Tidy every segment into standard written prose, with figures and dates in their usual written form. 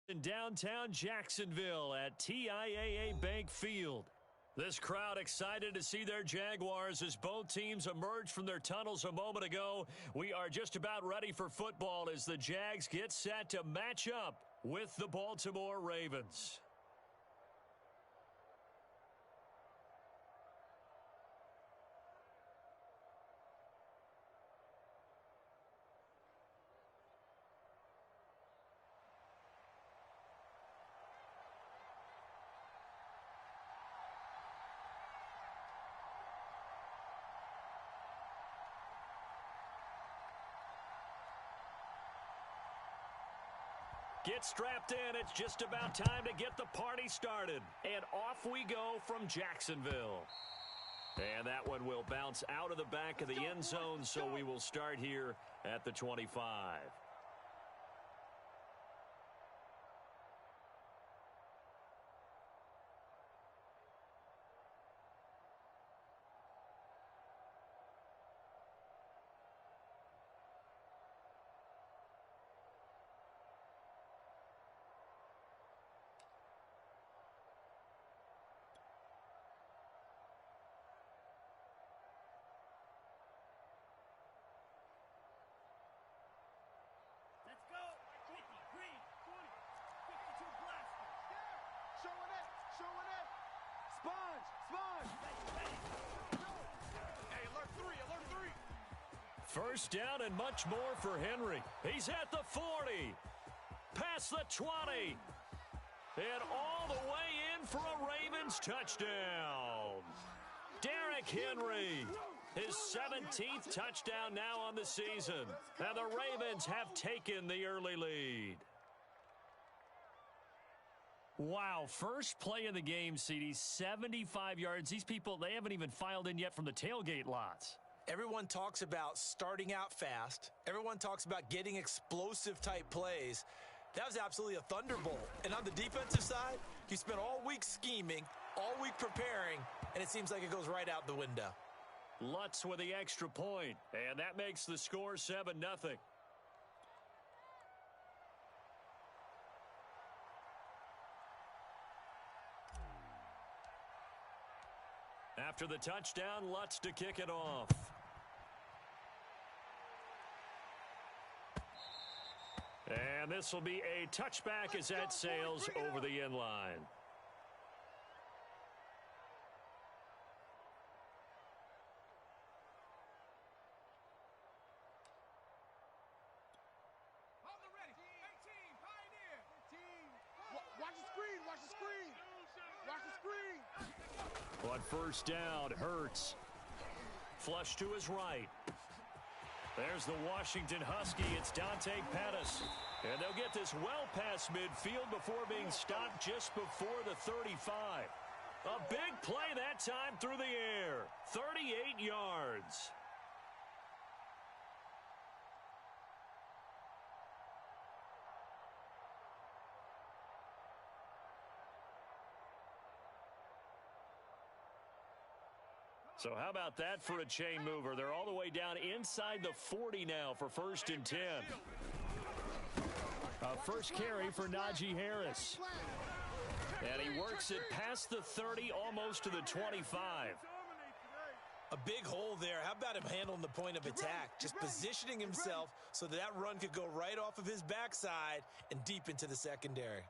In downtown Jacksonville at TIAA Bank Field. This crowd excited to see their Jaguars as both teams emerge from their tunnels a moment ago. We are just about ready for football as the Jags get set to match up with the Baltimore Ravens. Get strapped in. It's just about time to get the party started. And off we go from Jacksonville. And that one will bounce out of the back of the end zone, so we will start here at the 25. Let's go. 50, green, 20, 52 blaster. Showing it. Sponge. Hey, alert three. First down and much more for Henry. He's at the 40. Past the 20. And all the way in for a Ravens touchdown. Derrick Henry. His 17th touchdown now on the season. And the Ravens have taken the early lead. Wow, first play of the game, CD, 75 yards. These people, they haven't even filed in yet from the tailgate lots. Everyone talks about starting out fast. Everyone talks about getting explosive type plays. That was absolutely a thunderbolt. And on the defensive side, you spent all week scheming, all week preparing, and it seems like it goes right out the window. Lutz with the extra point, and that makes the score 7-0. After the touchdown, Lutz to kick it off. And this will be a touchback as that sails over the end line. On first down, Hurts. Flush to his right. There's the Washington Husky. It's Dante Pettis. And they'll get this well past midfield before being stopped just before the 35. A big play that time through the air. 38 yards. So how about that for a chain mover? They're all the way down inside the 40 now for 1st and 10. First carry for Najee Harris. And he works it past the 30, almost to the 25. A big hole there. How about him handling the point of attack? Just positioning himself so that run could go right off of his backside and deep into the secondary.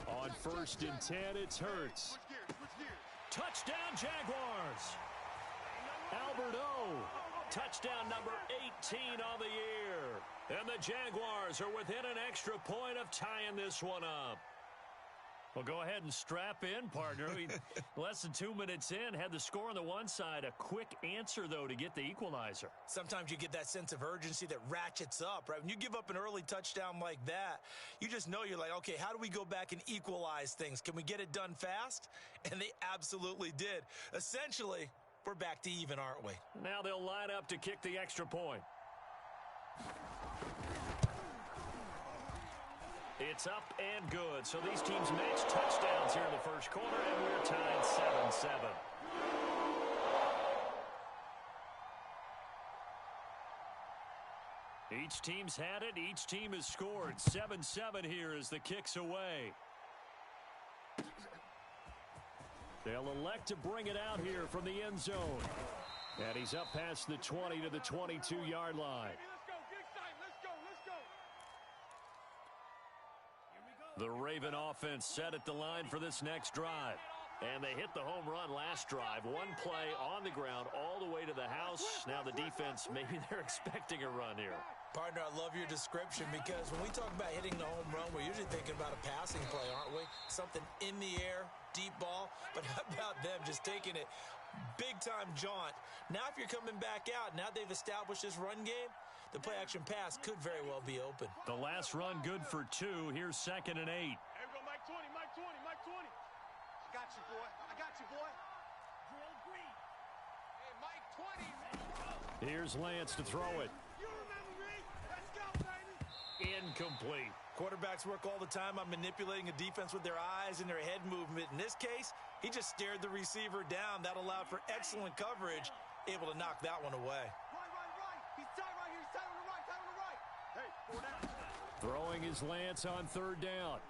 On 1st and 10, it's Hurts. Touchdown, Jaguars. Albert O. Touchdown number 18 on the year. And the Jaguars are within an extra point of tying this one up. Well, go ahead and strap in, partner. Less than 2 minutes in, had the score on the one side. A quick answer, though, to get the equalizer. Sometimes you get that sense of urgency that ratchets up, right? When you give up an early touchdown like that, you just know you're like, okay, how do we go back and equalize things? Can we get it done fast? And they absolutely did. Essentially, we're back to even, aren't we? Now they'll line up to kick the extra point. It's up and good. So these teams match touchdowns here in the first quarter, and we're tied 7-7. Each team's had it. Each team has scored. 7-7 here as the kick's away. They'll elect to bring it out here from the end zone. And he's up past the 20 to the 22-yard line. The Raven offense set at the line for this next drive. And they hit the home run last drive. One play on the ground all the way to the house. Now the defense, maybe they're expecting a run here. Partner, I love your description because when we talk about hitting the home run, we're usually thinking about a passing play, aren't we? Something in the air, deep ball. But how about them just taking it big-time jaunt? Now if you're coming back out, now they've established this run game, the play-action pass could very well be open. The last run good for 2. Here's 2nd and 8. Here we go, Mike 20, Mike 20, Mike 20. I got you, boy. I got you, boy. Drill green. Hey, Mike 20. Here's Lance to throw it. You remember me? Let's go, baby. Incomplete. Quarterbacks work all the time on manipulating a defense with their eyes and their head movement. In this case, he just stared the receiver down. That allowed for excellent coverage, able to knock that one away. Right. He's tied right here. He's tied on the right, tied on the right. Hey, 4 down. Throwing is Lance on 3rd down.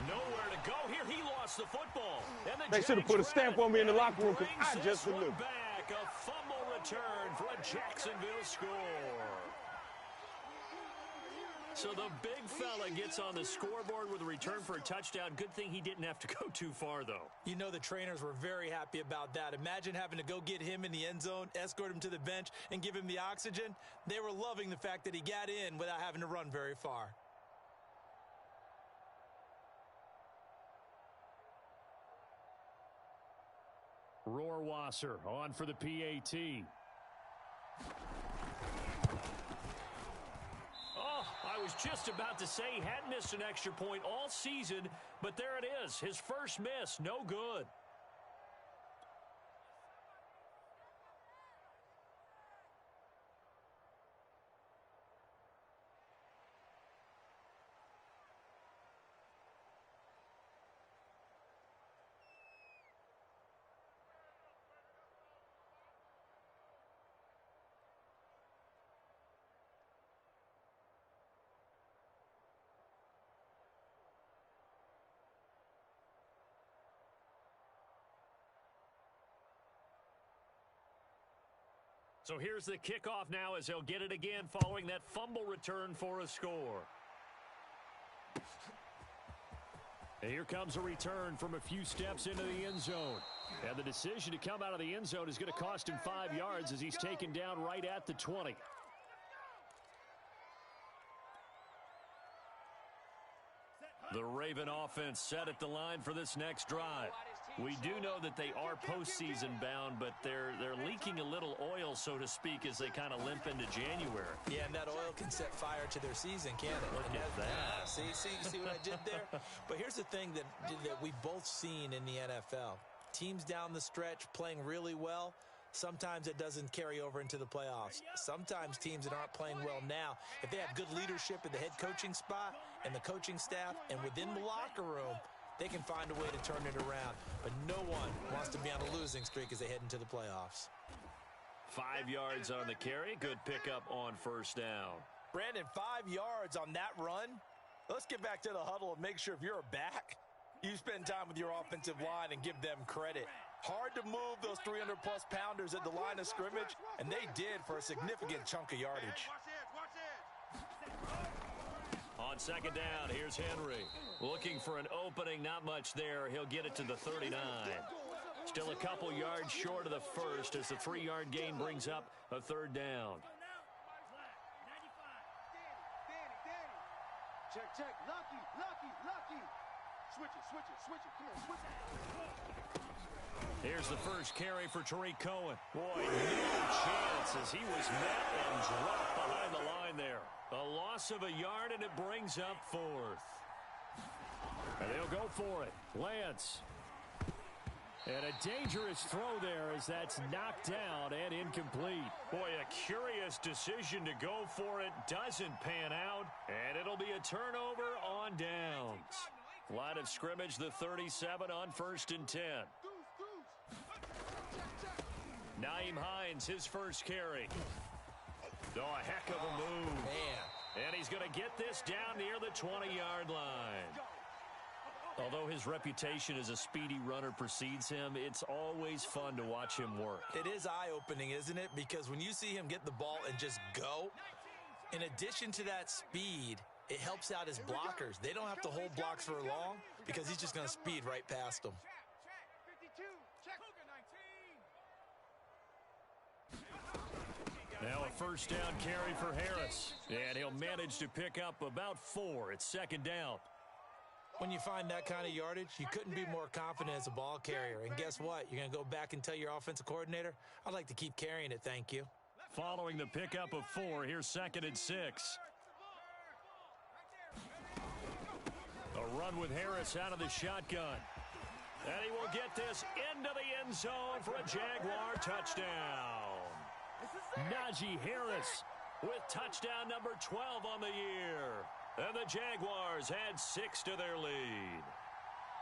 Nowhere to go here. He lost the football. And the They should have put a stamp on me in the locker room because I brings just this one delivered. back. A fumble return for a Jacksonville score. So the big fella gets on the scoreboard with a return for a touchdown. Good thing he didn't have to go too far, though. You know the trainers were very happy about that. Imagine having to go get him in the end zone, escort him to the bench, and give him the oxygen. They were loving the fact that he got in without having to run very far. Rohrwasser on for the PAT. Oh, I was just about to say he hadn't missed an extra point all season, but there it is. His first miss, no good. So here's the kickoff now as they'll get it again following that fumble return for a score. And here comes a return from a few steps into the end zone. And the decision to come out of the end zone is going to cost him 5 yards as he's taken down right at the 20. The Raven offense set at the line for this next drive. We do know that they are postseason bound, but they're leaking a little oil, so to speak, as they kind of limp into January. Yeah, and that oil can set fire to their season, can't it? Look at that. See what I did there? But here's the thing that we've both seen in the NFL. Teams down the stretch playing really well. Sometimes it doesn't carry over into the playoffs. Sometimes teams that aren't playing well now, if they have good leadership in the head coaching spot and the coaching staff and within the locker room, they can find a way to turn it around. But no one wants to be on a losing streak as they head into the playoffs. 5 yards on the carry. Good pickup on first down. Brandon, 5 yards on that run. Let's get back to the huddle and make sure if you're back, you spend time with your offensive line and give them credit. Hard to move those 300-plus pounders at the line of scrimmage, and they did for a significant chunk of yardage. On second down, here's Henry. Looking for an opening, not much there. He'll get it to the 39. Still a couple yards short of the first as the 3-yard gain brings up a third down. Check. Lucky. Switch it. Come on, switch it. Here's the first carry for Tariq Cohen. Boy, no chance as he was met and dropped behind the line there. A loss of a yard, and it brings up 4th. And they'll go for it. Lance. And a dangerous throw there as that's knocked down and incomplete. Boy, a curious decision to go for it. Doesn't pan out, and it'll be a turnover on downs. Line of scrimmage, the 37 on 1st and 10. Nyheim Hines, his first carry. Oh, a heck of a move. Man. And he's going to get this down near the 20-yard line. Although his reputation as a speedy runner precedes him, it's always fun to watch him work. It is eye-opening, isn't it? Because when you see him get the ball and just go, in addition to that speed, it helps out his blockers. They don't have to hold blocks for long because he's just going to speed right past them. Now a first down carry for Harris. And he'll manage to pick up about 4. It's 2nd down. When you find that kind of yardage, you couldn't be more confident as a ball carrier. And guess what? You're going to go back and tell your offensive coordinator, I'd like to keep carrying it, thank you. Following the pickup of 4, here's 2nd and 6. A run with Harris out of the shotgun. And he will get this into the end zone for a Jaguar touchdown. Najee Harris with touchdown number 12 on the year. And the Jaguars add 6 to their lead.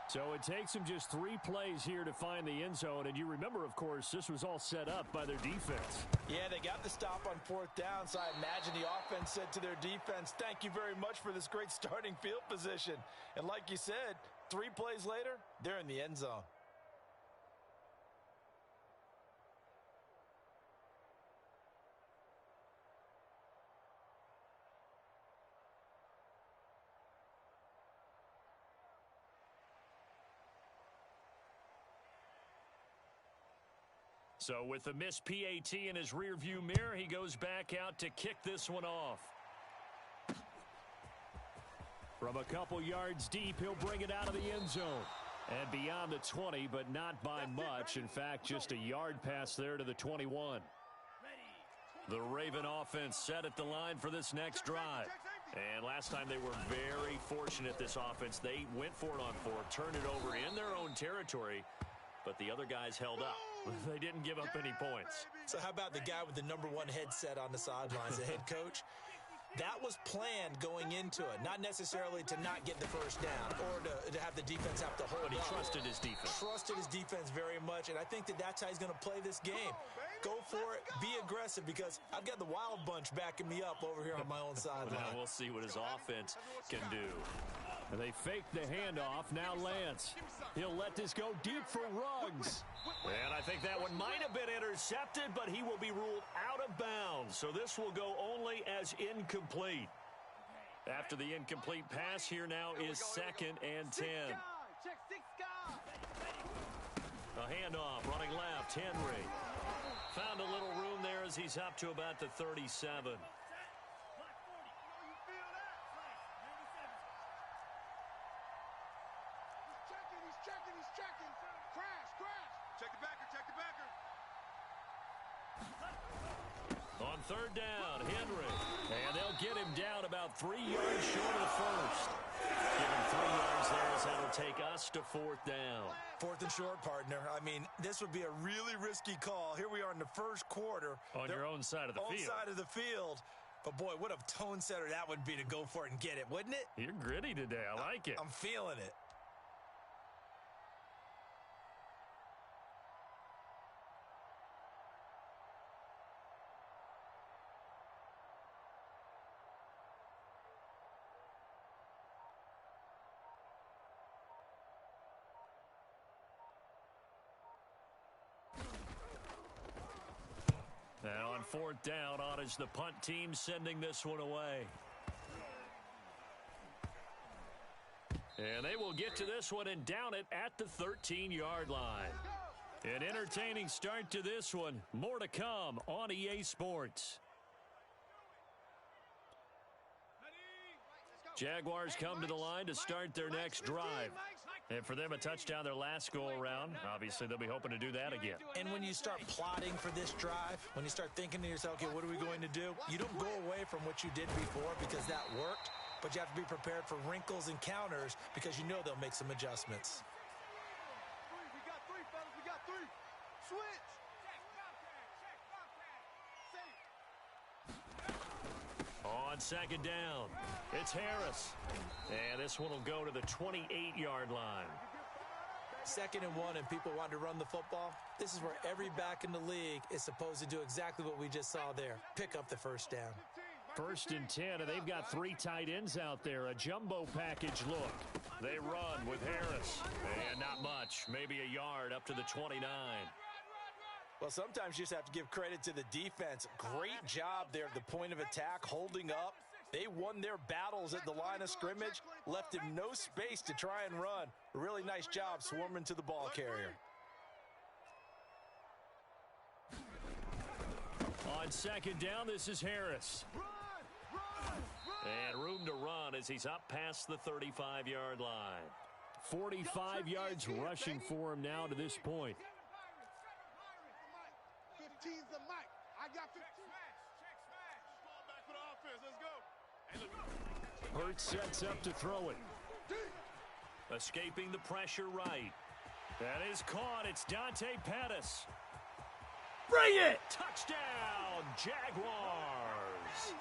So it takes them just 3 plays here to find the end zone. And you remember, of course, this was all set up by their defense. Yeah, they got the stop on 4th down, so I imagine the offense said to their defense, thank you very much for this great starting field position. And like you said, 3 plays later, they're in the end zone. So with the missed PAT in his rearview mirror, he goes back out to kick this one off. From a couple yards deep, he'll bring it out of the end zone. And beyond the 20, but not by much. In fact, just a yard pass there to the 21. The Raven offense set at the line for this next drive. And last time they were very fortunate, this offense. They went for it on 4th, turned it over in their own territory, but the other guys held up. They didn't give up any points. So how about the guy with the number 1 headset on the sidelines, the head coach? That was planned going into it, not necessarily to not get the first down or to have the defense have to hold But he up. trusted his defense. Trusted his defense very much, and I think that's how he's going to play this game. Go for it, be aggressive, because I've got the wild bunch backing me up over here on my own sideline. Now we'll see what his offense can do. And they fake the handoff. Now Lance. He'll let this go deep for Ruggs. And I think that one might have been intercepted, but he will be ruled out of bounds. So this will go only as incomplete. After the incomplete pass, here now is 2nd and 10. A handoff, running left, Henry. Found a little room there as he's up to about the 37. On 3rd down, Henry. And they'll get him down about 3 yards short of the first. Give him 3 yards there as that'll take us to 4th down. 4th and short, partner. I mean, this would be a really risky call. Here we are in the first quarter. On your own side of the field. Own side of the field. But, boy, what a tone setter that would be to go for it and get it, wouldn't it? You're gritty today. I like it. I'm feeling it. Now on 4th down, on is the punt team sending this one away. And they will get to this one and down it at the 13-yard line. An entertaining start to this one. More to come on EA Sports. Jaguars come to the line to start their next drive. And for them, a touchdown their last go-around. Obviously, they'll be hoping to do that again. And when you start plotting for this drive, when you start thinking to yourself, okay, what are we going to do? You don't go away from what you did before because that worked, but you have to be prepared for wrinkles and counters because you know they'll make some adjustments. second down. It's Harris. And this one will go to the 28-yard line. 2nd and 1 and people want to run the football. This is where every back in the league is supposed to do exactly what we just saw there. Pick up the first down. 1st and 10, and they've got 3 tight ends out there. A jumbo package look. They run with Harris. And not much. Maybe a yard up to the 29. Well, sometimes you just have to give credit to the defense. Great job there at the point of attack, holding up. They won their battles at the line of scrimmage, left him no space to try and run. A really nice job swarming to the ball carrier. On 2nd down, this is Harris. And room to run as he's up past the 35-yard line. 45 yards rushing for him now to this point. 15's the mic. I got 15. Back for the offense. Let's go. Hurts sets up to throw it. Escaping the pressure right. That is caught. It's Dante Pettis. Bring it! Touchdown, Jaguars.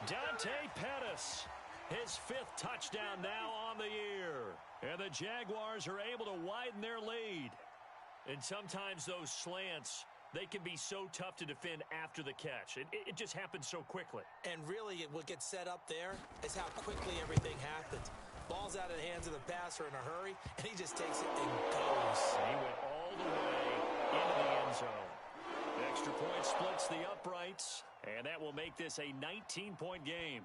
Dante Pettis, his 5th touchdown now on the year. And the Jaguars are able to widen their lead. And sometimes those slants, they can be so tough to defend after the catch. It just happens so quickly. And really, what gets set up there is how quickly everything happens. Ball's out of the hands of the passer in a hurry, and he just takes it and goes. He went all the way into the end zone. Extra point splits the uprights, and that will make this a 19-point game.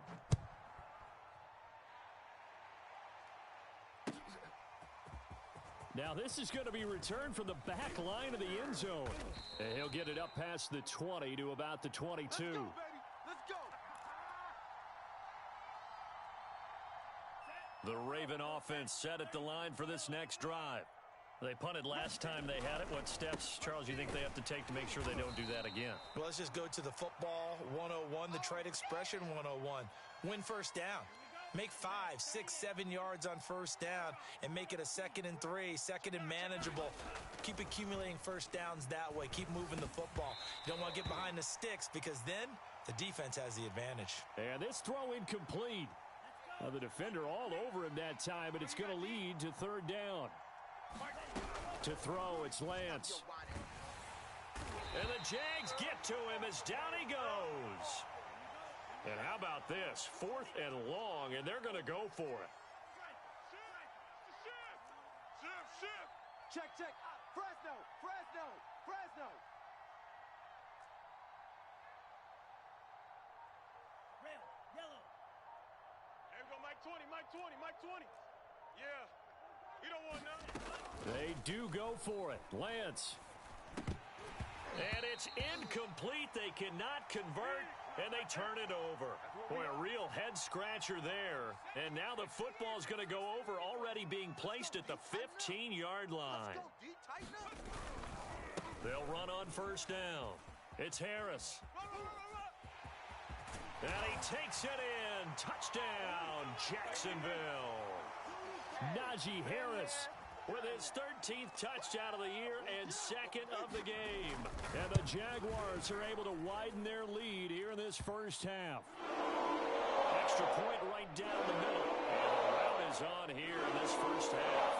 Now this is going to be returned from the back line of the end zone. And he'll get it up past the 20 to about the 22. Let's go, baby. Let's go. The Raven offense set at the line for this next drive. They punted last time they had it. What steps, Charles, you think they have to take to make sure they don't do that again? Well, let's just go to the football 101, the trade expression 101. Win first down. Make 5, 6, 7 yards on first down and make it a 2nd and 3, 2nd and manageable. Keep accumulating first downs that way. Keep moving the football. You don't want to get behind the sticks because then the defense has the advantage. And this throw incomplete. The defender all over him that time, but it's going to lead to 3rd down. To throw, it's Lance. And the Jags get to him as down he goes. And how about this? 4th and long, and they're going to go for it. Shift. Check. Fresno. Red, yellow. Here we go, Mike 20. Yeah. He don't want none. They do go for it. Lance. And it's incomplete. They cannot convert, and they turn it over. Boy, a real head-scratcher there. And now the football is going to go over, already being placed at the 15-yard line. They'll run on first down. It's Harris. And he takes it in. Touchdown, Jacksonville. Najee Harris with his 13th touchdown of the year and 2nd of the game. And the Jaguars are able to widen their lead here in this first half. Extra point right down the middle. And the rout is on here in this first half.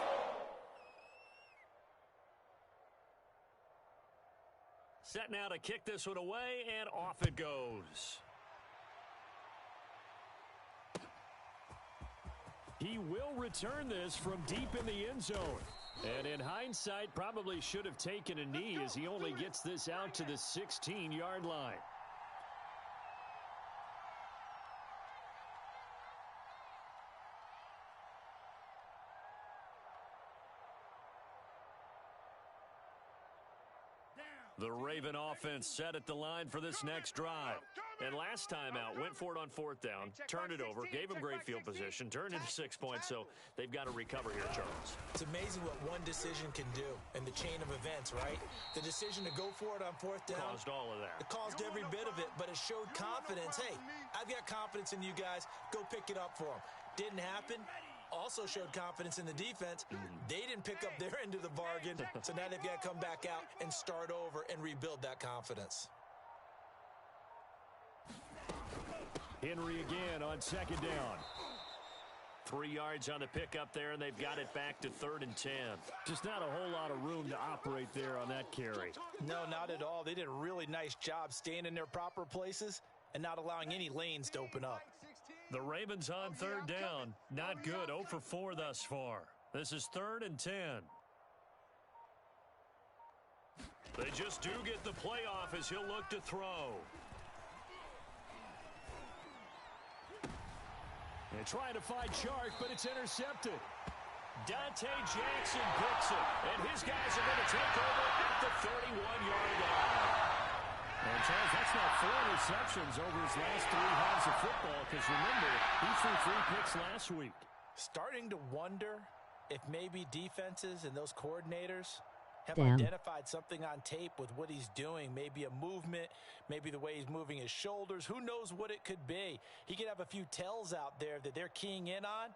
Set now to kick this one away, and off it goes. He will return this from deep in the end zone. And in hindsight, probably should have taken a knee as he only gets this out to the 16-yard line. The Raven offense set at the line for this next drive. And last time out, went for it on 4th down, turned it over, gave them great field position, turned into 6 points, so they've got to recover here, Charles. It's amazing what one decision can do in the chain of events, right? The decision to go for it on 4th down. Caused all of that. It caused every bit of it, but it showed confidence. Hey, I've got confidence in you guys. Go pick it up for them. Didn't happen. Also showed confidence in the defense. They didn't pick up their end of the bargain, so now they've got to come back out and start over and rebuild that confidence. Henry again on second down. 3 yards on the pickup there, and they've got it back to 3rd and 10. Just not a whole lot of room to operate there on that carry. No, not at all. They did a really nice job staying in their proper places and not allowing any lanes to open up. The Ravens on 3rd down. Not good. 0 for 4 thus far. This is 3rd and 10. They just do get the playoff as he'll look to throw. They're trying to find Chark, but it's intercepted. Dante Jackson picks it, and his guys are going to take over at the 31-yard line. And Charles, that's now 4 interceptions over his last 3 halves of football, because remember, he threw 3 picks last week. Starting to wonder if maybe defenses and those coordinators have identified something on tape with what he's doing. Maybe a movement, maybe the way he's moving his shoulders. Who knows what it could be? He could have a few tells out there that they're keying in on.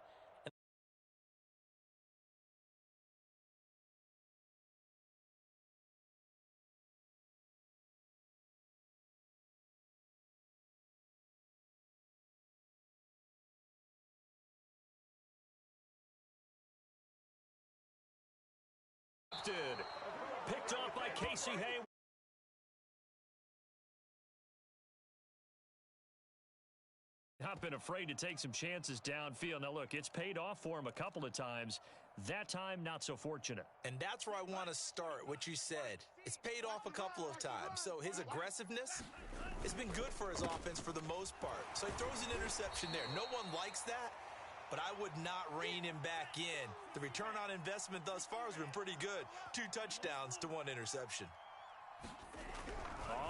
Picked off by Casey Hayward. Not been afraid to take some chances downfield. Now, look, it's paid off for him a couple of times. That time, not so fortunate. And that's where I want to start, what you said. It's paid off a couple of times. So his aggressiveness has been good for his offense for the most part. So he throws an interception there. No one likes that, but I would not rein him back in. The return on investment thus far has been pretty good. 2 touchdowns to 1 interception.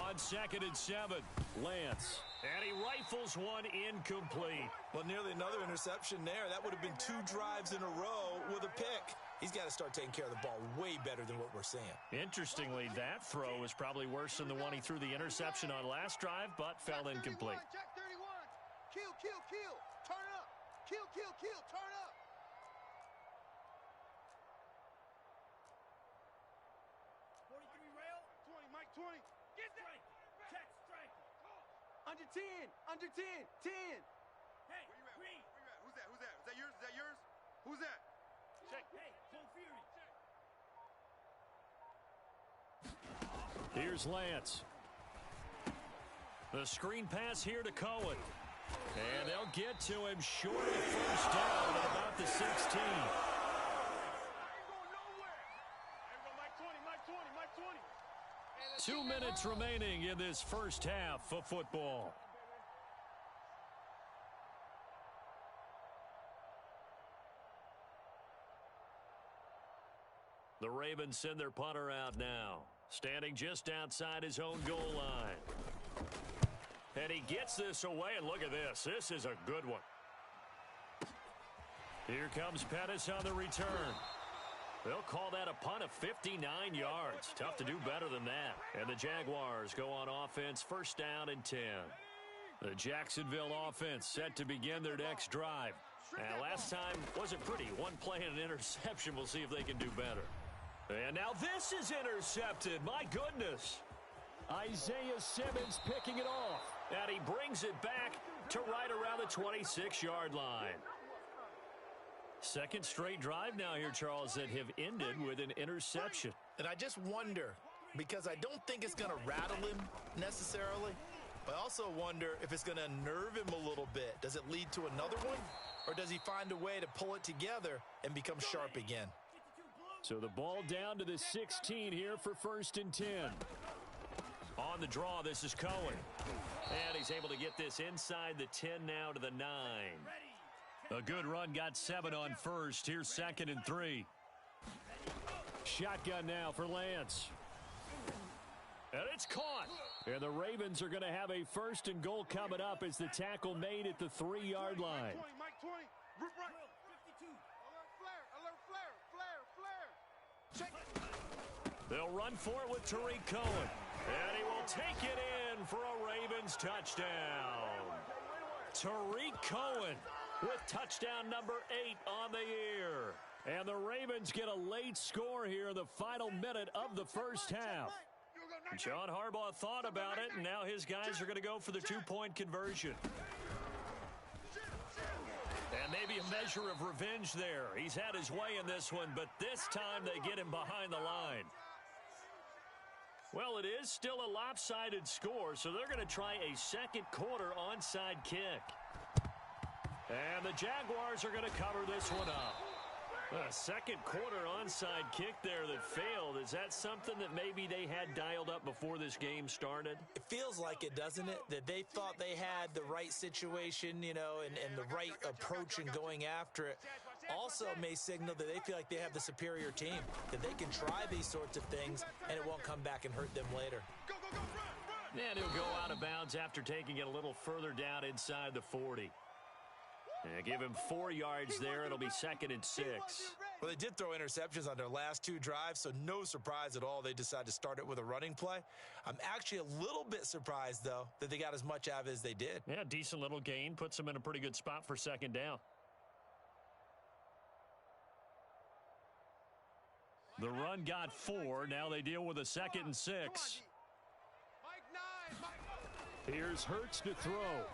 On 2nd and 7, Lance. And he rifles one incomplete. Well, nearly another interception there. That would have been 2 drives in a row with a pick. He's got to start taking care of the ball way better than what we're seeing. Interestingly, that throw is probably worse than the one he threw the interception on last drive, but fell incomplete. Jack 31. Kill, kill, kill. Turn up. Kill, kill, kill. Turn up. 43 rail. 20, Mike 20. Get that. Check strike. Under 10. Under 10. 10. Hey, Green. Where you at? Who's that? Who's that? Is that yours? Is that yours? Who's that? Check. Hey, Joe Fury. Here's Lance. The screen pass here to Cohen. And they'll get to him short of 1st down at about the 16. I ain't going nowhere. There we go, Mike 20, Mike 20, Mike 20. 2 minutes remaining in this first half of football. The Ravens send their punter out now, standing just outside his own goal line. And he gets this away, and look at this. This is a good one. Here comes Pettis on the return. They'll call that a punt of 59 yards. Tough to do better than that. And the Jaguars go on offense, 1st down and 10. The Jacksonville offense set to begin their next drive. And last time wasn't pretty. 1 play and an interception. We'll see if they can do better. And now this is intercepted. My goodness. Isaiah Simmons picking it off. And he brings it back to right around the 26-yard line. 2nd straight drive now here, Charles, that have ended with an interception. And I just wonder, because I don't think it's going to rattle him necessarily, but I also wonder if it's going to unnerve him a little bit. Does it lead to another one? Or does he find a way to pull it together and become sharp again? So the ball down to the 16 here for 1st and 10. On the draw, this is Cohen. And he's able to get this inside the 10 now to the 9. A good run, got 7 on 1st. Here's 2nd and 3. Shotgun now for Lance. And it's caught. And the Ravens are going to have a 1st and goal coming up as the tackle made at the 3-yard line. Mike 20. Rip right. 52. Alert flare. Check. They'll run for it with Tariq Cohen. And he will take it in for a Ravens touchdown. Tariq Cohen with touchdown number 8 on the year. And the Ravens get a late score here in the final minute of the first half. John Harbaugh thought about it, and now his guys are going to go for the 2-point conversion. measure of revenge there. He's had his way in this one, but this time they get him behind the line. Well, it is still a lopsided score, so they're going to try a second quarter onside kick. And the Jaguars are going to cover this one up. A second quarter onside kick there that failed. Is that something that maybe they had dialed up before this game started? It feels like it, doesn't it? That they thought they had the right situation, you know, and the right approach in going after it. Also may signal that they feel like they have the superior team, that they can try these sorts of things and it won't come back and hurt them later. And he'll go out of bounds after taking it a little further down inside the 40. And give him 4 yards there. It'll be 2nd and 6. Well, they did throw interceptions on their last 2 drives, so no surprise at all they decided to start it with a running play. I'm actually a little bit surprised, though, that they got as much out of it as they did. Yeah, decent little gain. Puts them in a pretty good spot for 2nd down. The run got 4. Now they deal with a 2nd and 6. Here's Hurts to throw.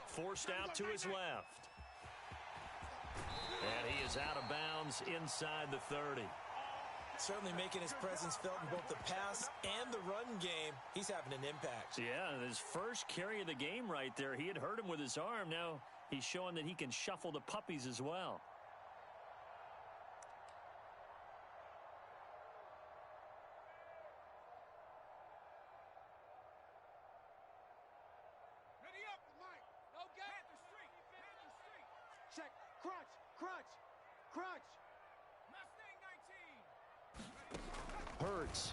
Forced out to his left. And he is out of bounds inside the 30. Certainly making his presence felt in both the pass and the run game. He's having an impact. Yeah, his first carry of the game right there. He had hurt him with his arm. Now he's showing that he can shuffle the puppies as well. Check. Crunch. Crunch. Crunch. Mustang 19. Hurts.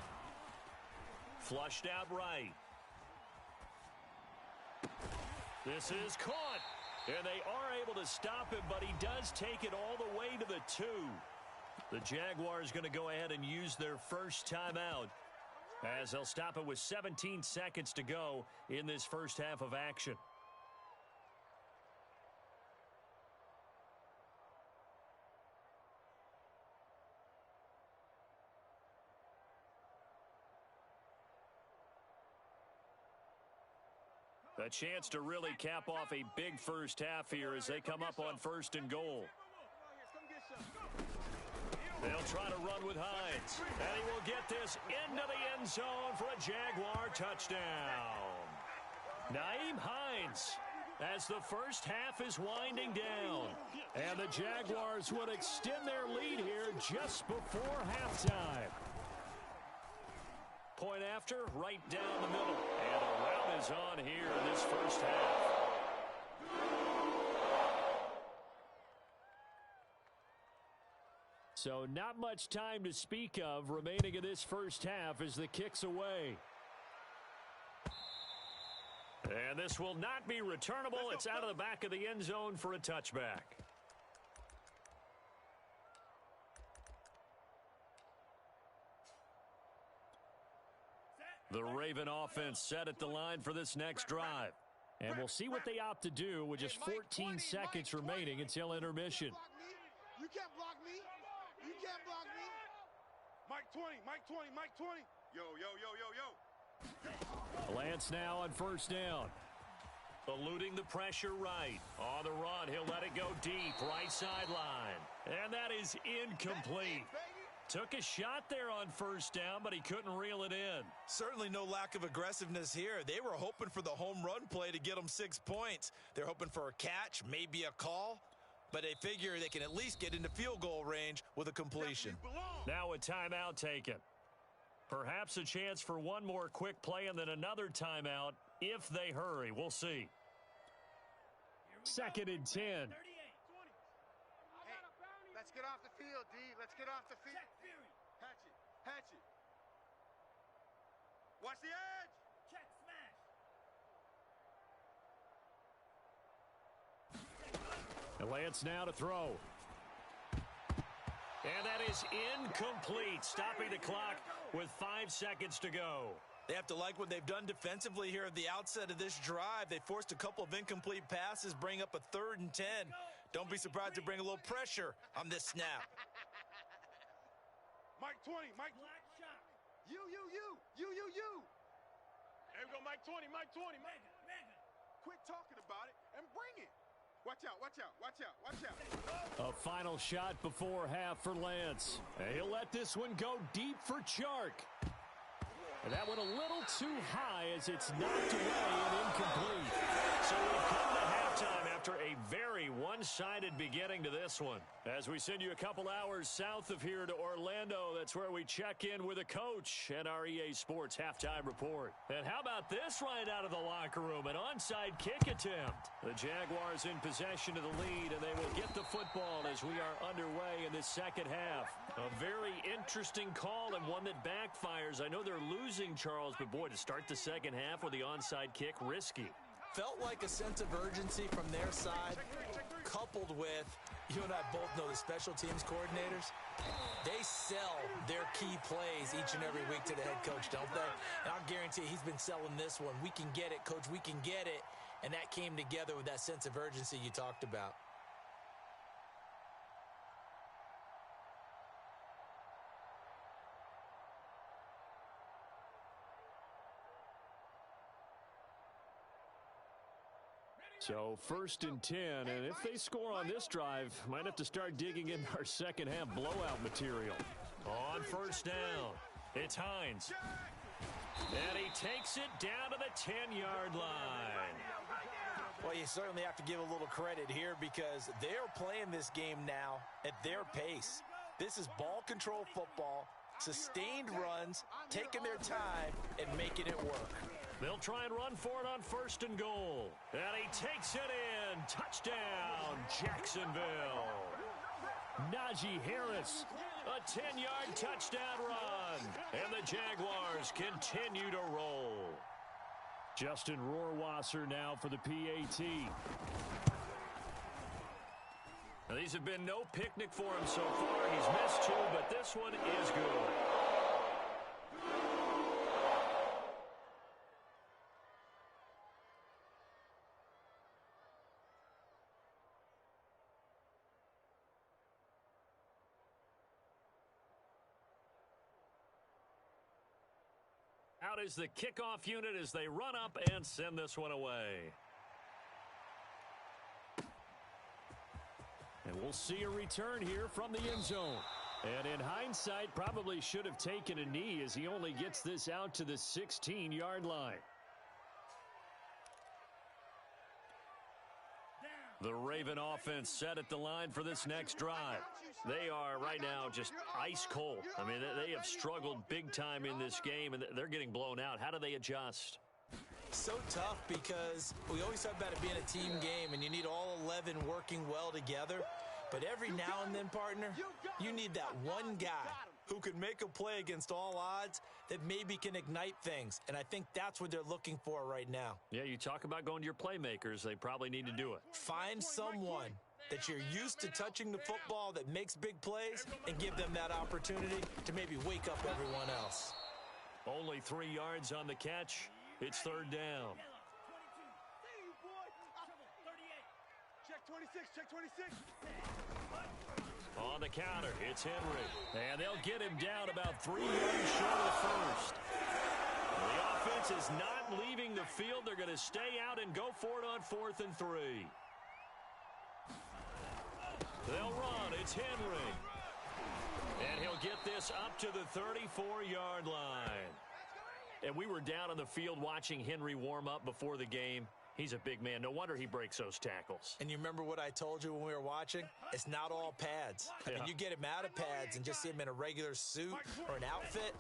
Flushed out right. This is caught. And they are able to stop him, but he does take it all the way to the 2. The Jaguars going to go ahead and use their first timeout, as they'll stop it with 17 seconds to go in this first half of action. A chance to really cap off a big first half here as they come up on 1st and goal. They'll try to run with Hines. And he will get this into the end zone for a Jaguar touchdown. Naeem Hines, as the first half is winding down. And the Jaguars would extend their lead here just before halftime. Point after, right down the middle. And the rout is on here in this first half. So not much time to speak of remaining in this first half as the kick's away. And this will not be returnable. It's out of the back of the end zone for a touchback. The Raven offense set at the line for this next drive. And we'll see what they opt to do with just 14 seconds remaining until intermission. You can't block me. You can't block me. Mike 20, Mike 20, Mike 20. Yo, yo, yo, yo, yo. Lance now on 1st down. Eluding the pressure right. On the run, he'll let it go deep, right sideline. And that is incomplete. Took a shot there on 1st down, but he couldn't reel it in. Certainly no lack of aggressiveness here. They were hoping for the home run play to get them 6 points. They're hoping for a catch, maybe a call, but they figure they can at least get into field goal range with a completion. Now a timeout taken. Perhaps a chance for one more quick play and then another timeout if they hurry. We'll see. 2nd and 10. Hey, let's get off the field, D. Let's get off the field. Hatch it. Hatch it. Watch the edge. Check smash. And Lance now to throw. And that is incomplete, stopping the clock with 5 seconds to go. They have to like what they've done defensively here at the outset of this drive. They forced a couple of incomplete passes, bring up a 3rd and 10. Don't be surprised to bring a little pressure on this snap. Mike 20, Mike 20. Black shot. You. There we go, Mike 20, Mike 20. Mega. Quit talking about it and bring it. Watch out, watch out, watch out, watch out. A final shot before half for Lance. And he'll let this one go deep for Chark. And that went a little too high as it's knocked away and incomplete. So we've come to halftime after a very one-sided beginning to this one. As we send you a couple hours south of here to Orlando, that's where we check in with a coach and our EA Sports halftime report. And how about this right out of the locker room? An onside kick attempt. The Jaguars in possession of the lead, and they will get the football as we are underway in this second half. A very interesting call and one that backfires. I know they're losing, Charles, but boy, to start the second half with the onside kick, risky. Felt like a sense of urgency from their side, coupled with, you and I both know the special teams coordinators, they sell their key plays each and every week to the head coach, don't they? And I'll guarantee he's been selling this one. We can get it, coach, we can get it. And that came together with that sense of urgency you talked about. So 1st and 10, and if they score on this drive, might have to start digging in our second half blowout material. On first down, it's Hines. And he takes it down to the 10-yard line. Well, you certainly have to give a little credit here because they're playing this game now at their pace. This is ball control football, sustained runs, taking their time, and making it work. They'll try and run for it on 1st and goal. And he takes it in. Touchdown, Jacksonville. Najee Harris. A 10-yard touchdown run. And the Jaguars continue to roll. Justin Rohrwasser now for the PAT. Now, these have been no picnic for him so far. He's missed 2, but this one is good. Out is the kickoff unit as they run up and send this one away. And we'll see a return here from the end zone. And in hindsight, probably should have taken a knee as he only gets this out to the 16-yard line. The Raven offense set at the line for this next drive. They are right now just ice cold. I mean, they have struggled big time in this game, and they're getting blown out. How do they adjust? So tough because we always talk about it being a team game, and you need all 11 working well together. But every now and then, partner, you need that one guy who can make a play against all odds that maybe can ignite things. And I think that's what they're looking for right now. Yeah, you talk about going to your playmakers. They probably need to do it. Find someone that you're used to touching the football that makes big plays and give them that opportunity to maybe wake up everyone else. Only 3 yards on the catch. It's 3rd down. Check 26, check 26. On the counter, it's Henry. And they'll get him down about 3 yards short of the first. The offense is not leaving the field. They're going to stay out and go for it on 4th and 3. They'll run. It's Henry. And he'll get this up to the 34-yard line. And we were down on the field watching Henry warm up before the game. He's a big man. No wonder he breaks those tackles. And you remember what I told you when we were watching? It's not all pads. I mean, you get him out of pads and just see him in a regular suit or an outfit.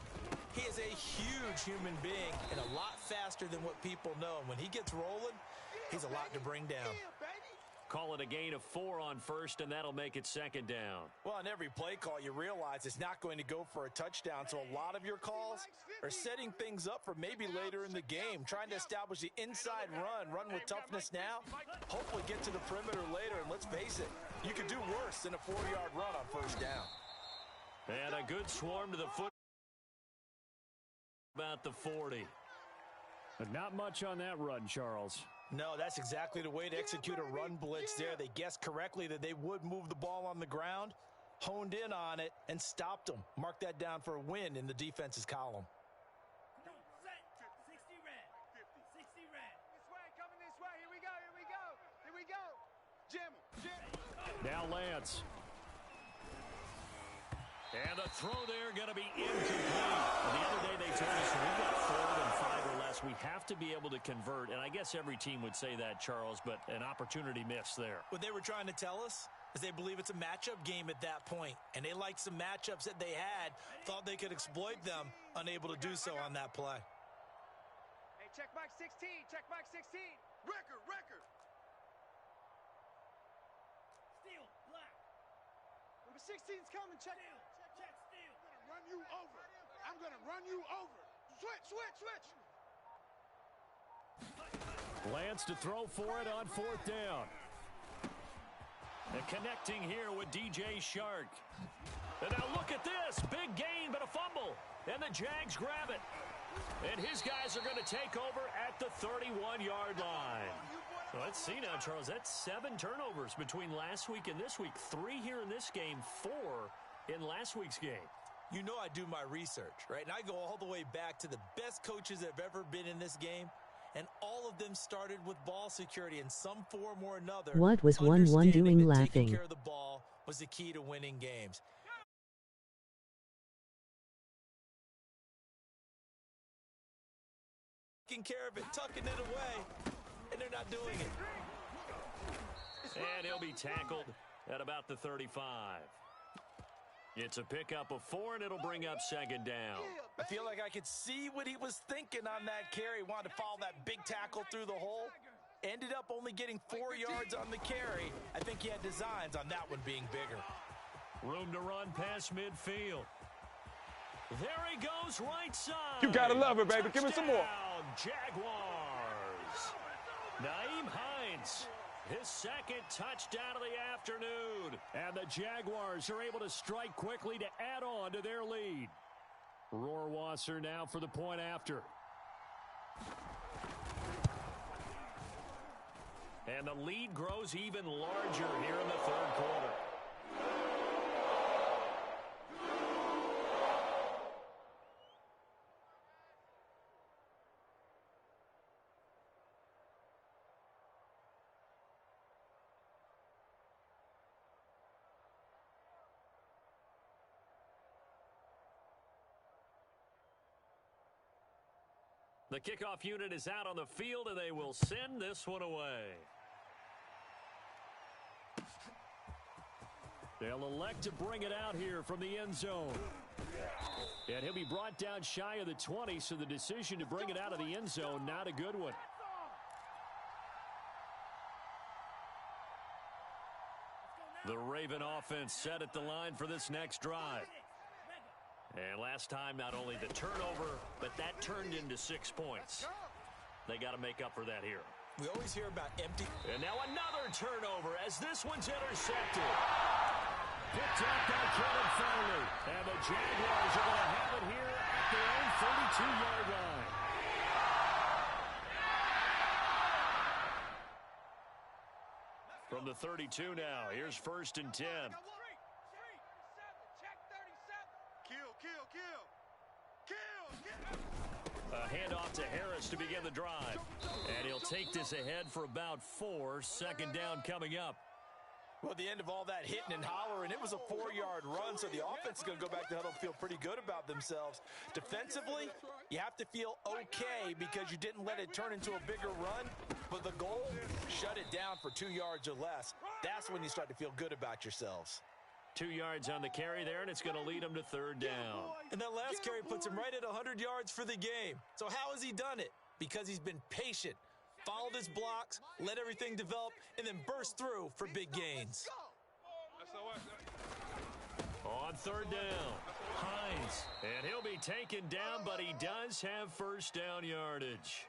He is a huge human being and a lot faster than what people know. And when he gets rolling, he's a lot to bring down. Call it a gain of 4 on 1st, and that'll make it 2nd down. Well, on every play call, you realize it's not going to go for a touchdown. So a lot of your calls are setting things up for maybe later in the game, trying to establish the inside run with toughness now, hopefully get to the perimeter later. And let's face it, you could do worse than a 4-yard run on 1st down. And a good swarm to the foot. About the 40. But not much on that run, Charles. No, that's exactly the way to execute a run blitz there. They guessed correctly that they would move the ball on the ground, honed in on it, and stopped them. Mark that down for a win in the defense's column. 60 red. 60 red. This way, coming this way. Here we go, here we go. Here we go. J, Now Lance. And the throw there going to be incomplete. The other day they told us we've got 4 and 5 or less. We have to be able to convert. And I guess every team would say that, Charles, but an opportunity missed there. What they were trying to tell us is they believe it's a matchup game at that point. And they liked some matchups that they had, thought they could exploit them, unable to do so on that play. Hey, check Mike 16. Check Mike 16. Record. Steal, black. Number 16's coming. Check. Check, steal. I'm going to run you over. Switch. Lance to throw for it on 4th down. And connecting here with DJ Shark. And now look at this. Big gain, but a fumble. And the Jags grab it. And his guys are going to take over at the 31-yard line. Well, let's see now, Charles. That's 7 turnovers between last week and this week. 3 here in this game, 4 in last week's game. You know I do my research, right? And I go all the way back to the best coaches that have ever been in this game, and all of them started with ball security in some form or another. What was 1-1 doing laughing? Taking care of the ball was the key to winning games. Taking care of it, tucking it away, and they're not doing it. And he'll be tackled at about the 35. It's a pickup of 4, and it'll bring up 2nd down. I feel like I could see what he was thinking on that carry. Wanted to follow that big tackle through the hole. Ended up only getting 4 yards on the carry. I think he had designs on that one being bigger. Room to run past midfield. There he goes, right side. You gotta love it, baby. Give me some more. Jaguars. Nyheim Hines. His 2nd touchdown of the afternoon. And the Jaguars are able to strike quickly to add on to their lead. Rohrwasser now for the point after. And the lead grows even larger here in the 3rd quarter. The kickoff unit is out on the field, and they will send this one away. They'll elect to bring it out here from the end zone. And he'll be brought down shy of the 20, so the decision to bring it out of the end zone, not a good one. The Raven offense set at the line for this next drive. And last time, not only the turnover, but that turned into 6 points. They got to make up for that here. We always hear about empty. And now another turnover as this one's intercepted. Picked up by Kevin Farley. And the Jaguars are going to have it here at their own 32-yard line. From the 32 now, here's 1st and 10. A handoff to Harris to begin the drive. And he'll take this ahead for about 4. 2nd down coming up. Well, at the end of all that hitting and hollering, it was a 4-yard run, so the offense is going to go back to huddle and feel pretty good about themselves. Defensively, you have to feel okay because you didn't let it turn into a bigger run, but the goal, shut it down for 2 yards or less. That's when you start to feel good about yourselves. 2 yards on the carry there, and it's going to lead him to 3rd down. And that last carry puts him right at 100 yards for the game. So how has he done it? Because he's been patient, followed his blocks, let everything develop, and then burst through for big gains. On 3rd down, Hines. And he'll be taken down, but he does have 1st down yardage.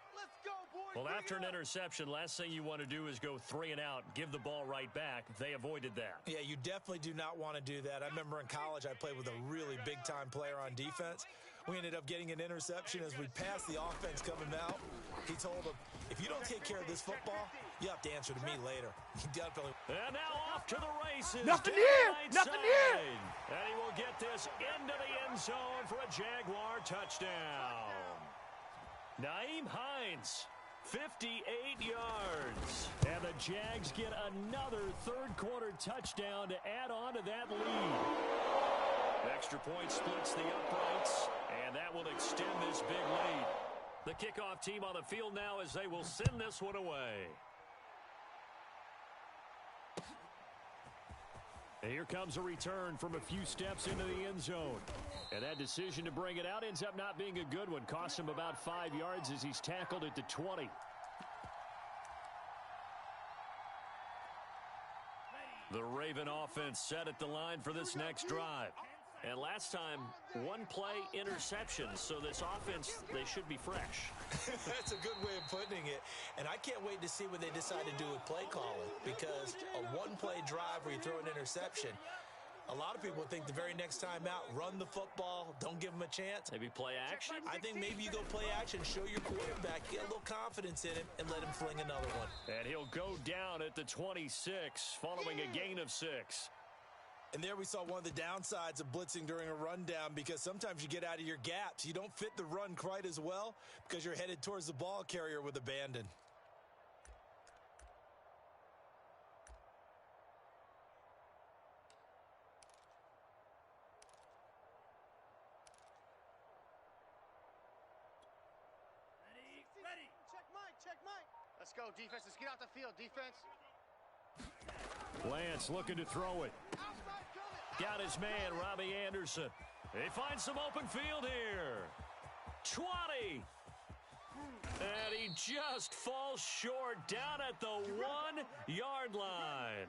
Well, after an interception, last thing you want to do is go 3 and out, give the ball right back. They avoided that. Yeah, you definitely do not want to do that. I remember in college I played with a really big-time player on defense. We ended up getting an interception as we passed the offense coming out. He told him, if you don't take care of this football, you have to answer to me later. He definitely. And now off to the races. Nothing here. Nothing here. And he will get this into the end zone for a Jaguar touchdown. Nyheim Hines. 58 yards. And the Jags get another third-quarter touchdown to add on to that lead. Extra point splits the uprights, and that will extend this big lead. The kickoff team on the field now as they will send this one away. And here comes a return from a few steps into the end zone. And that decision to bring it out ends up not being a good one. Cost him about 5 yards as he's tackled at the 20. The Raven offense set at the line for this next drive. And last time, one play interception. So this offense, they should be fresh. That's a good way of putting it. And I can't wait to see what they decide to do with play calling. Because a one-play drive where you throw an interception, a lot of people think the very next time out, run the football, don't give them a chance. Maybe play action? I think maybe you go play action, show your quarterback, get a little confidence in him, and let him fling another one. And he'll go down at the 26, following a gain of 6. And there we saw one of the downsides of blitzing during a rundown, because sometimes you get out of your gaps. You don't fit the run quite as well because you're headed towards the ball carrier with abandon. Ready. Check Mike. Let's go, defense. Let's get out the field, defense. Lance looking to throw it. Got his man, Robbie Anderson. He finds some open field here. 20. And he just falls short down at the 1-yard line.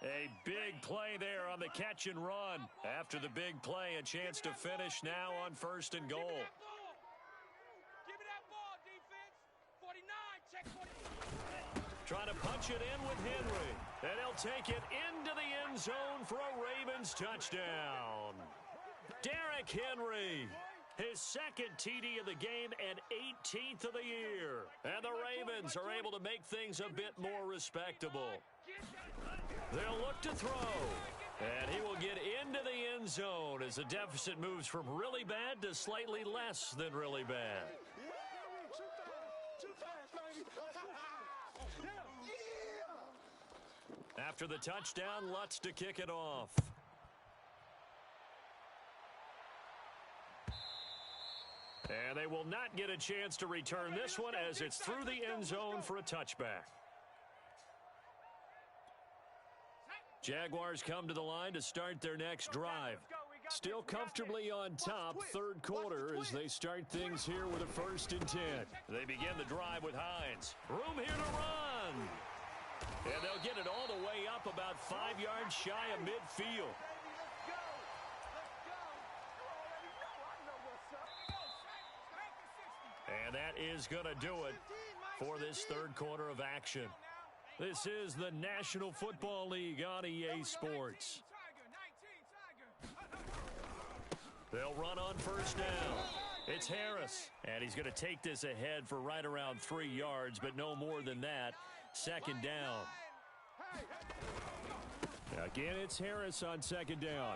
A big play there on the catch and run. After the big play, a chance to finish now on 1st and goal. Give me that ball, defense. 49, check 49. Trying to punch it in with Henry. And he'll take it into the end zone for a Ravens touchdown. Derrick Henry, his second TD of the game and 18th of the year. And the Ravens are able to make things a bit more respectable. They'll look to throw. And he will get into the end zone as the deficit moves from really bad to slightly less than really bad. After the touchdown, Lutz to kick it off. And they will not get a chance to return this one as it's through the end zone for a touchback. Jaguars come to the line to start their next drive. Still comfortably on top, third quarter, as they start things here with a 1st and 10. They begin the drive with Hines. Room here to run. And they'll get it all the way up about 5 yards shy of midfield. And that is going to do it for this third quarter of action. This is the National Football League on EA Sports. They'll run on 1st down. It's Harris, and he's going to take this ahead for right around 3 yards, but no more than that. 2nd down. Again, it's Harris on 2nd down.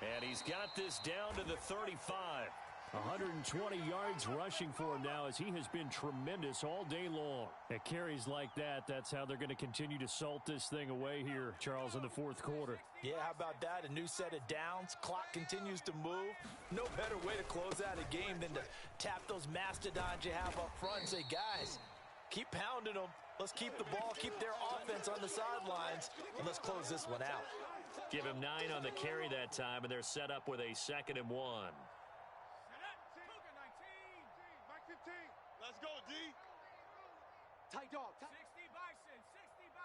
And he's got this down to the 35. 120 yards rushing for him now as he has been tremendous all day long. At carries like that, that's how they're going to continue to salt this thing away here, Charles, in the 4th quarter. Yeah, how about that? A new set of downs. Clock continues to move. No better way to close out a game than to tap those mastodons you have up front and say, guys, keep pounding them. Let's keep the ball, keep their offense on the sidelines, and let's close this one out. Give him 9 on the carry that time, and they're set up with a 2nd and 1. Let's go, D. Tight dog. 60 Bison. 99.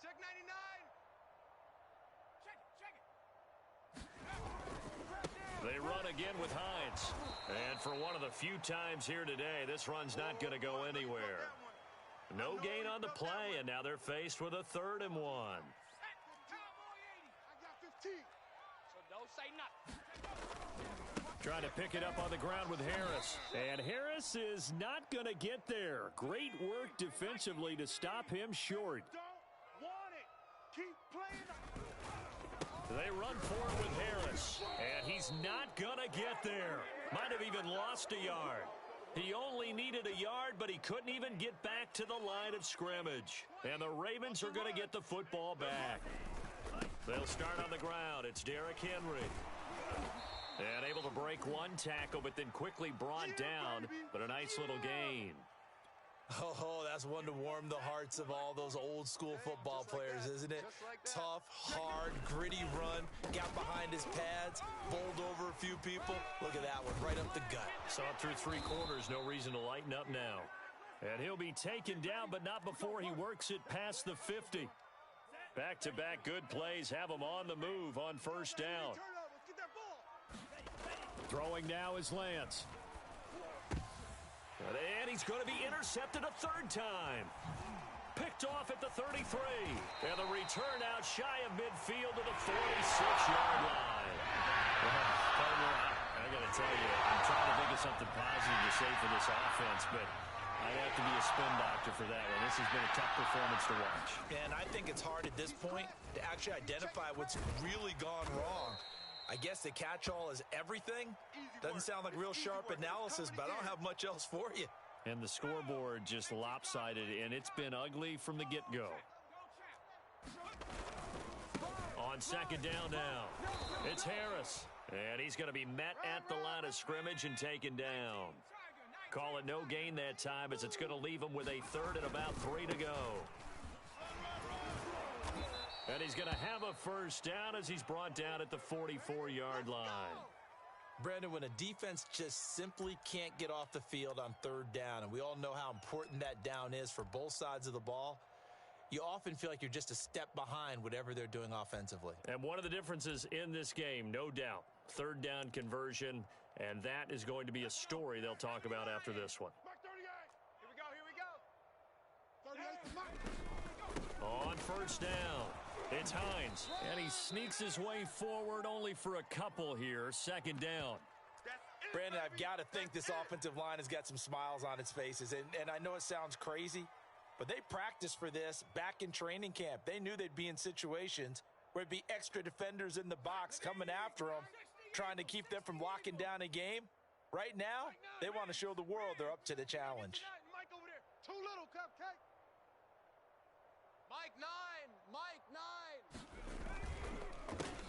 Check 99. Check it. They run again with Hines. And for one of the few times here today, this run's not going to go anywhere. No gain on the play, and now they're faced with a 3rd and 1. I got 15. So don't say nothing. Trying to pick it up on the ground with Harris. And Harris is not going to get there. Great work defensively to stop him short. Don't want it. Keep playing. They run forward with Harris. And he's not going to get there. Might have even lost a yard. He only needed a yard, but he couldn't even get back to the line of scrimmage. And the Ravens are going to get the football back. They'll start on the ground. It's Derrick Henry. And able to break one tackle, but then quickly brought down. But a nice little gain. Oh, that's one to warm the hearts of all those old school football players, isn't it? Tough, hard, gritty run. Got behind his pads, bowled over a few people. Look at that one, right up the gut. Saw it through 3 quarters. No reason to lighten up now. And he'll be taken down, but not before he works it past the 50. Back-to-back good plays have him on the move on first down. Throwing now is Lance. And he's going to be intercepted a 3rd time. Picked off at the 33. And the return out shy of midfield to the 46-yard line. I got to tell you, I'm trying to think of something positive to say for this offense, but I'd have to be a spin doctor for that one. This has been a tough performance to watch. And I think it's hard at this point to actually identify what's really gone wrong. I guess the catch-all is everything. Doesn't sound like real sharp analysis, but I don't have much else for you. And the scoreboard just lopsided, and it's been ugly from the get-go. On second down now, it's Harris. And he's going to be met at the line of scrimmage and taken down. Call it no gain that time, as it's going to leave him with a 3rd and about 3 to go. And he's going to have a first down as he's brought down at the 44-yard line. Brandon, when a defense just simply can't get off the field on 3rd down, and we all know how important that down is for both sides of the ball, you often feel like you're just a step behind whatever they're doing offensively. And one of the differences in this game, no doubt, 3rd down conversion, and that is going to be a story they'll talk about after this one. On first down, it's Hines, and he sneaks his way forward only for a couple here. 2nd down. Brandon, I've got to think this offensive line has got some smiles on its faces, and I know it sounds crazy, but they practiced for this back in training camp. They knew they'd be in situations where it'd be extra defenders in the box coming after them, trying to keep them from locking down a game. Right now, they want to show the world they're up to the challenge. Mike over there. Too little, Cupcake. Mike 9.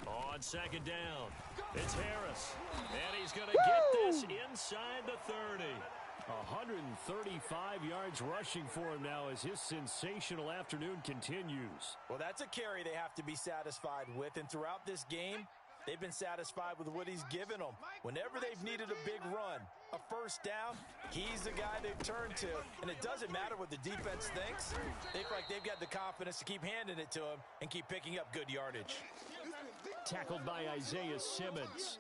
On second down, it's Harris. And he's going to get this inside the 30. 135 yards rushing for him now as his sensational afternoon continues. Well, that's a carry they have to be satisfied with. And throughout this game, they've been satisfied with what he's given them. Whenever they've needed a big run, a first down, he's the guy they've turned to. And it doesn't matter what the defense thinks. They feel like they've got the confidence to keep handing it to him and keep picking up good yardage. Tackled by Isaiah Simmons.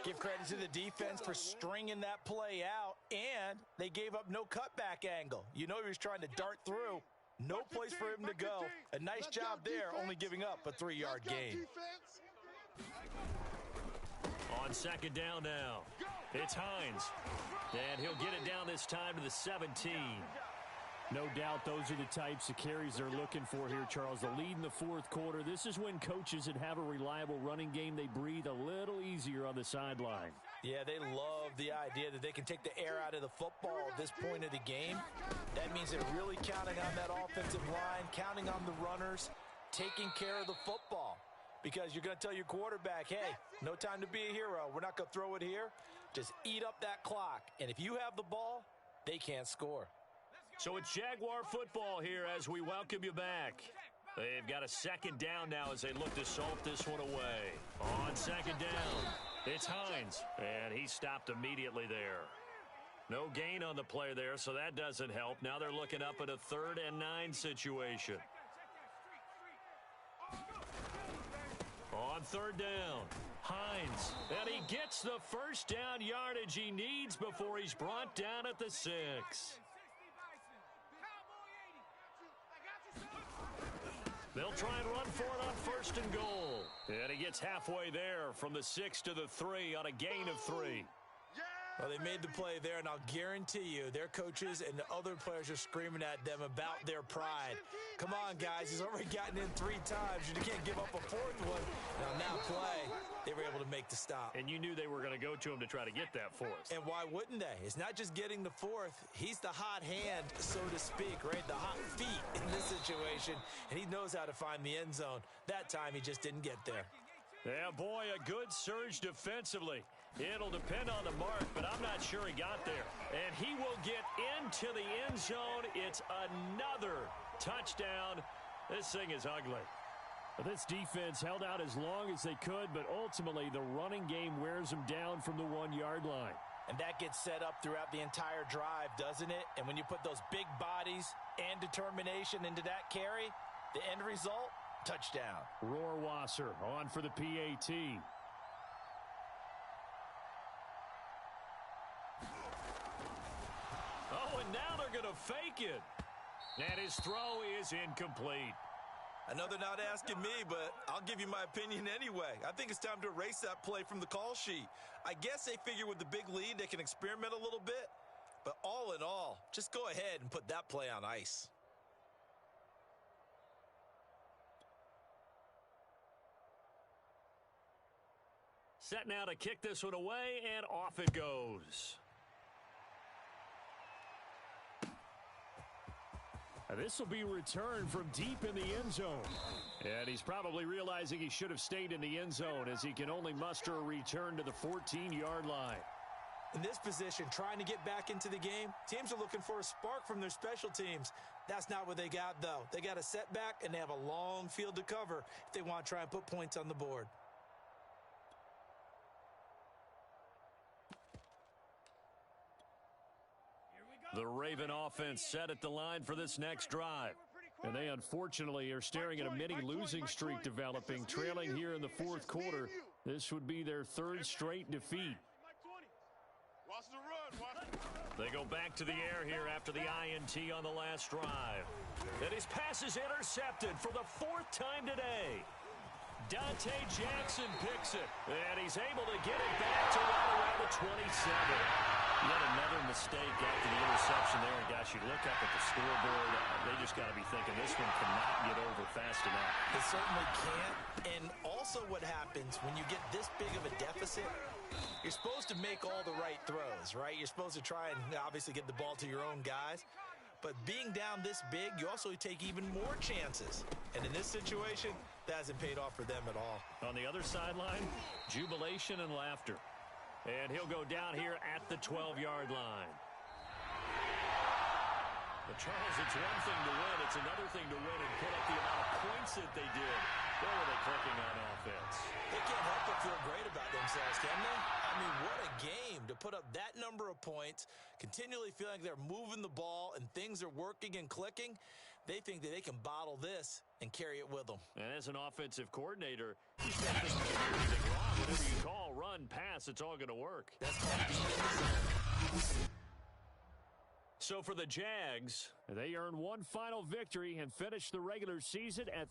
Give credit to the defense for stringing that play out, and they gave up no cutback angle. You know he was trying to dart through. No place for him to go. A nice job there, only giving up a 3-yard gain. On second down now, it's Hines. And he'll get it down this time to the 17. No doubt those are the types of carries they're looking for here, Charles. The lead in the 4th quarter. This is when coaches that have a reliable running game, they breathe a little easier on the sideline. Yeah, they love the idea that they can take the air out of the football at this point of the game. That means they're really counting on that offensive line, counting on the runners, taking care of the football. Because you're going to tell your quarterback, hey, no time to be a hero. We're not going to throw it here. Just eat up that clock. And if you have the ball, they can't score. So it's Jaguar football here as we welcome you back. They've got a 2nd down now as they look to salt this one away. On second down, it's Hines, and he stopped immediately there. No gain on the play there, so that doesn't help. Now they're looking up at a 3rd and 9 situation. On 3rd down, Hines, and he gets the first down yardage he needs before he's brought down at the 6. They'll try and run for it on 1st and goal. And he gets halfway there from the 6 to the 3 on a gain of 3. Well, they made the play there, and I'll guarantee you their coaches and the other players are screaming at them about their pride. Come on, guys. He's already gotten in 3 times. You can't give up a 4th one. And on that play, they were able to make the stop. And you knew they were going to go to him to try to get that 4th. And why wouldn't they? It's not just getting the 4th. He's the hot hand, so to speak, right? The hot feet in this situation. And he knows how to find the end zone. That time, he just didn't get there. Yeah, boy, a good surge defensively. It'll depend on the mark, but I'm not sure he got there. And he will get into the end zone. It's another touchdown. This thing is ugly. This defense held out as long as they could, but ultimately the running game wears them down from the 1-yard line. And that gets set up throughout the entire drive, doesn't it? And when you put those big bodies and determination into that carry, the end result, touchdown. Rohrwasser on for the PAT. Oh, and now they're going to fake it. And his throw is incomplete. I know they're not asking me, but I'll give you my opinion anyway. I think it's time to erase that play from the call sheet. I guess they figure with the big lead they can experiment a little bit. But all in all, just go ahead and put that play on ice. Set now to kick this one away, and off it goes. This will be returned from deep in the end zone. And he's probably realizing he should have stayed in the end zone as he can only muster a return to the 14-yard line. In this position, trying to get back into the game, teams are looking for a spark from their special teams. That's not what they got, though. They got a setback, and they have a long field to cover if they want to try and put points on the board. The Raven offense set at the line for this next drive. And they unfortunately are staring at a mini losing streak developing, trailing here in the 4th quarter. This would be their 3rd straight defeat. They go back to the air here after the INT on the last drive. And his pass is intercepted for the 4th time today. Dante Jackson picks it, and he's able to get it back to right around the 27. Yet another mistake after the interception there. And gosh, you look up at the scoreboard, they just got to be thinking this one cannot get over fast enough. It certainly can't. And also what happens when you get this big of a deficit, you're supposed to make all the right throws, right? You're supposed to try and obviously get the ball to your own guys. But being down this big, you also take even more chances. And in this situation, that hasn't paid off for them at all. On the other sideline, jubilation and laughter. And he'll go down here at the 12-yard line. But Charles, it's one thing to win. It's another thing to win and put up the amount of points that they did. Where were they clicking on offense? They can't help but feel great about themselves, can they? I mean, what a game to put up that number of points, continually feeling like they're moving the ball and things are working and clicking. They think that they can bottle this and carry it with them. And as an offensive coordinator, he's not thinking anything wrong. Whatever you call, run, pass, it's all going to work. That's called being in the zone. So for the Jags, they earn one final victory and finish the regular season at